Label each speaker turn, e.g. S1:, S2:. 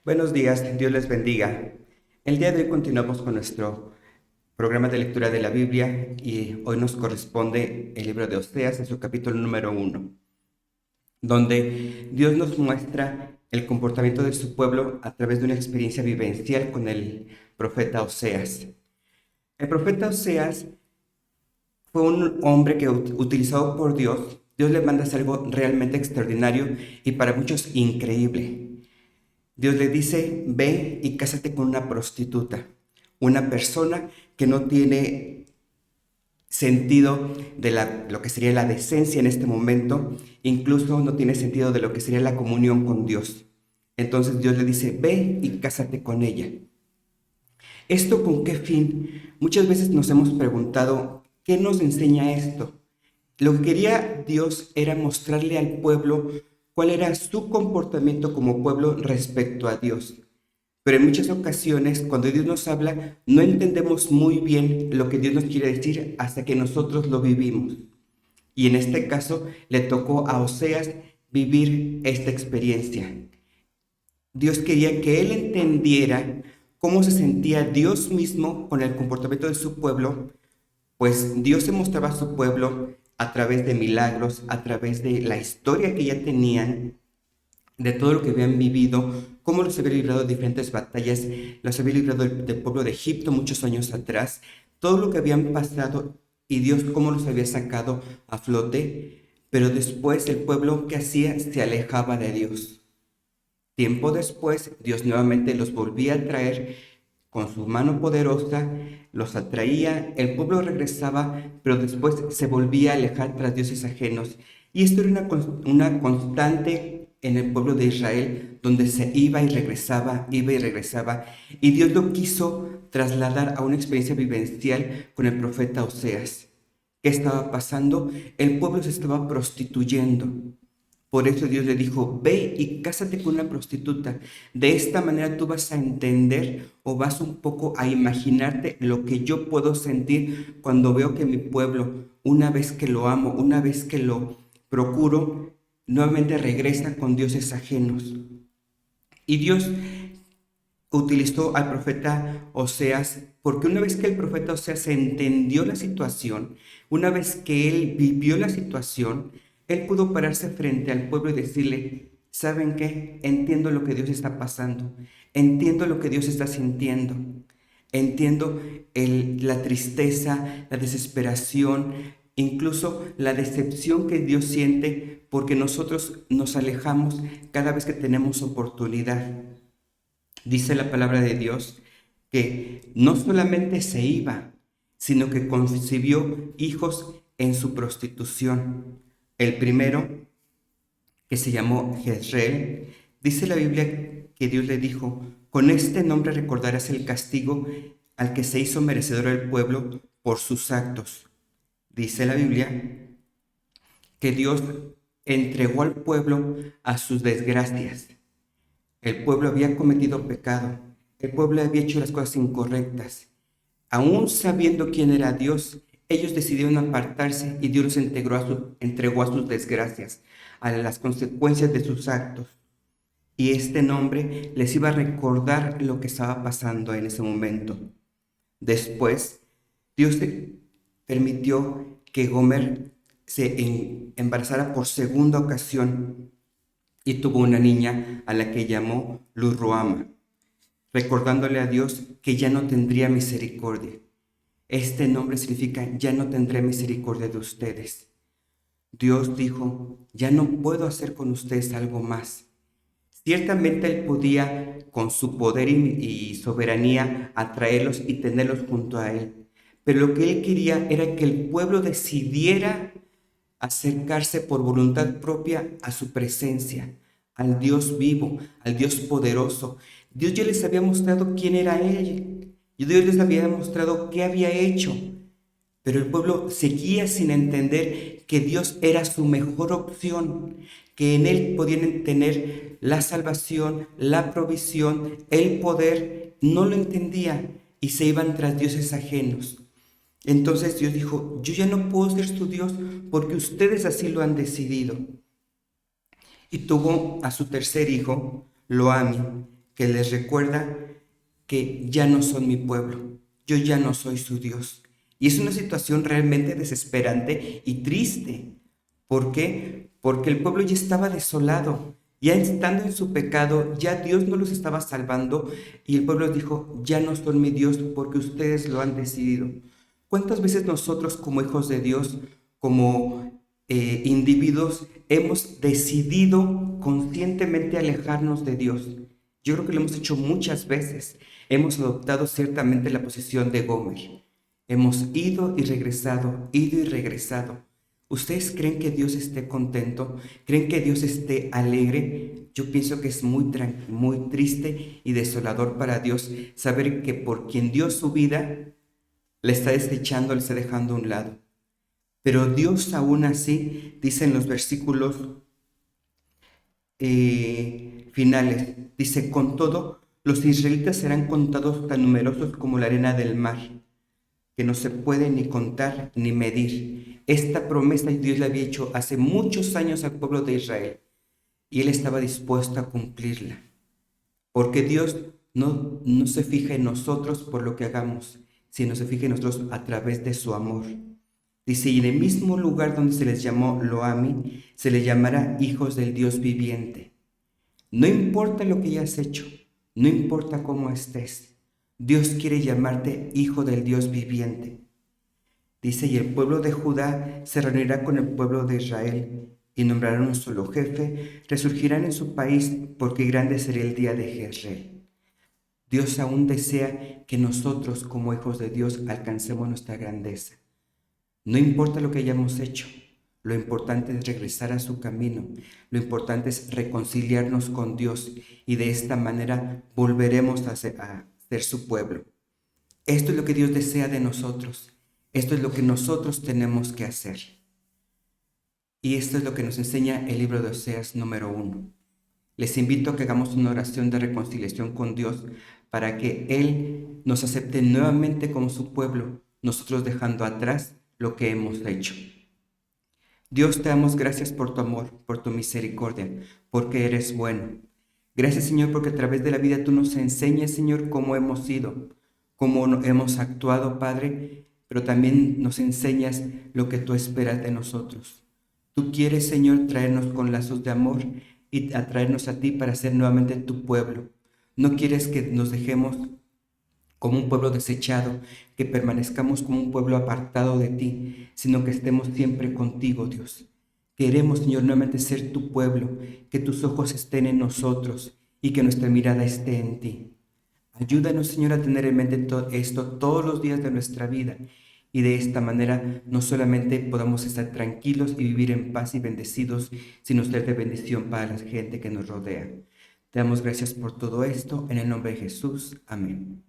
S1: Buenos días, Dios les bendiga. El día de hoy continuamos con nuestro programa de lectura de la Biblia y hoy nos corresponde el libro de Oseas en su capítulo número 1, donde Dios nos muestra el comportamiento de su pueblo a través de una experiencia vivencial con el profeta Oseas. El profeta Oseas fue un hombre que utilizado por Dios, Dios le manda a hacer algo realmente extraordinario y para muchos increíble. Dios le dice, ve y cásate con una prostituta, una persona que no tiene sentido de lo que sería la decencia en este momento, incluso no tiene sentido de lo que sería la comunión con Dios. Entonces Dios le dice, ve y cásate con ella. ¿Esto con qué fin? Muchas veces nos hemos preguntado, ¿qué nos enseña esto? Lo que quería Dios era mostrarle al pueblo cuál era su comportamiento como pueblo respecto a Dios. Pero en muchas ocasiones, cuando Dios nos habla, no entendemos muy bien lo que Dios nos quiere decir hasta que nosotros lo vivimos. Y en este caso, le tocó a Oseas vivir esta experiencia. Dios quería que él entendiera cómo se sentía Dios mismo con el comportamiento de su pueblo, pues Dios se mostraba a su pueblo a través de milagros, a través de la historia que ya tenían, de todo lo que habían vivido, cómo los había librado de diferentes batallas, los había librado del pueblo de Egipto muchos años atrás, todo lo que habían pasado y Dios cómo los había sacado a flote, pero después el pueblo que hacía se alejaba de Dios. Tiempo después, Dios nuevamente los volvía a traer con su mano poderosa, los atraía, el pueblo regresaba, pero después se volvía a alejar tras dioses ajenos. Y esto era una constante en el pueblo de Israel, donde se iba y regresaba, y Dios lo quiso trasladar a una experiencia vivencial con el profeta Oseas. ¿Qué estaba pasando? El pueblo se estaba prostituyendo. Por eso Dios le dijo, ve y cásate con una prostituta. De esta manera tú vas a entender o vas un poco a imaginarte lo que yo puedo sentir cuando veo que mi pueblo, una vez que lo amo, una vez que lo procuro, nuevamente regresa con dioses ajenos. Y Dios utilizó al profeta Oseas porque una vez que el profeta Oseas entendió la situación, una vez que él vivió la situación, él pudo pararse frente al pueblo y decirle, ¿saben qué? Entiendo lo que Dios está pasando, entiendo lo que Dios está sintiendo, entiendo la tristeza, la desesperación, incluso la decepción que Dios siente porque nosotros nos alejamos cada vez que tenemos oportunidad. Dice la palabra de Dios que no solamente se iba, sino que concibió hijos en su prostitución. El primero, que se llamó Jezreel, dice la Biblia que Dios le dijo, con este nombre recordarás el castigo al que se hizo merecedor el pueblo por sus actos. Dice la Biblia que Dios entregó al pueblo a sus desgracias. El pueblo había cometido pecado, el pueblo había hecho las cosas incorrectas. Aún sabiendo quién era Dios, ellos decidieron apartarse y Dios los entregó a sus desgracias, a las consecuencias de sus actos. Y este nombre les iba a recordar lo que estaba pasando en ese momento. Después, Dios permitió que Gomer se embarazara por segunda ocasión y tuvo una niña a la que llamó Luz-Ruama, recordándole a Dios que ya no tendría misericordia. Este nombre significa ya no tendré misericordia de ustedes. Dios dijo, ya no puedo hacer con ustedes algo más. Ciertamente Él podía, con su poder y soberanía, atraerlos y tenerlos junto a Él. Pero lo que Él quería era que el pueblo decidiera acercarse por voluntad propia a su presencia, al Dios vivo, al Dios poderoso. Dios ya les había mostrado quién era Él, y Dios les había mostrado qué había hecho, pero el pueblo seguía sin entender que Dios era su mejor opción, que en Él podían tener la salvación, la provisión, el poder. No lo entendía y se iban tras dioses ajenos. Entonces Dios dijo, yo ya no puedo ser su Dios porque ustedes así lo han decidido. Y tuvo a su tercer hijo, Loami, que les recuerda que ya no son mi pueblo, yo ya no soy su Dios. Y es una situación realmente desesperante y triste. ¿Por qué? Porque el pueblo ya estaba desolado, ya estando en su pecado, ya Dios no los estaba salvando y el pueblo dijo, ya no son mi Dios porque ustedes lo han decidido. ¿Cuántas veces nosotros como hijos de Dios, como individuos, hemos decidido conscientemente alejarnos de Dios? Yo creo que lo hemos hecho muchas veces. Hemos adoptado ciertamente la posición de Gomer. Hemos ido y regresado, ido y regresado. ¿Ustedes creen que Dios esté contento? ¿Creen que Dios esté alegre? Yo pienso que es muy triste y desolador para Dios saber que por quien dio su vida, la está desechando, la está dejando a un lado. Pero Dios aún así, dice en los versículos finales, dice, con todo, los israelitas serán contados tan numerosos como la arena del mar, que no se puede ni contar ni medir. Esta promesa Dios le había hecho hace muchos años al pueblo de Israel y él estaba dispuesto a cumplirla. Porque Dios no se fija en nosotros por lo que hagamos, sino se fija en nosotros a través de su amor. Dice, y en el mismo lugar donde se les llamó Loami, se les llamará hijos del Dios viviente. No importa lo que hayas hecho, no importa cómo estés, Dios quiere llamarte hijo del Dios viviente. Dice, y el pueblo de Judá se reunirá con el pueblo de Israel y nombrarán un solo jefe, resurgirán en su país porque grande será el día de Jezreel. Dios aún desea que nosotros como hijos de Dios alcancemos nuestra grandeza. No importa lo que hayamos hecho, lo importante es regresar a su camino, lo importante es reconciliarnos con Dios y de esta manera volveremos a ser su pueblo. Esto es lo que Dios desea de nosotros, esto es lo que nosotros tenemos que hacer. Y esto es lo que nos enseña el libro de Oseas número 1. Les invito a que hagamos una oración de reconciliación con Dios para que Él nos acepte nuevamente como su pueblo, nosotros dejando atrás lo que hemos hecho. Dios, te damos gracias por tu amor, por tu misericordia, porque eres bueno. Gracias, Señor, porque a través de la vida tú nos enseñas, Señor, cómo hemos sido, cómo hemos actuado, Padre, pero también nos enseñas lo que tú esperas de nosotros. Tú quieres, Señor, traernos con lazos de amor y atraernos a ti para ser nuevamente tu pueblo. No quieres que nos dejemos como un pueblo desechado, que permanezcamos como un pueblo apartado de ti, sino que estemos siempre contigo, Dios. Queremos, Señor, nuevamente ser tu pueblo, que tus ojos estén en nosotros y que nuestra mirada esté en ti. Ayúdanos, Señor, a tener en mente esto todos los días de nuestra vida y de esta manera no solamente podamos estar tranquilos y vivir en paz y bendecidos, sino ser de bendición para la gente que nos rodea. Te damos gracias por todo esto, en el nombre de Jesús. Amén.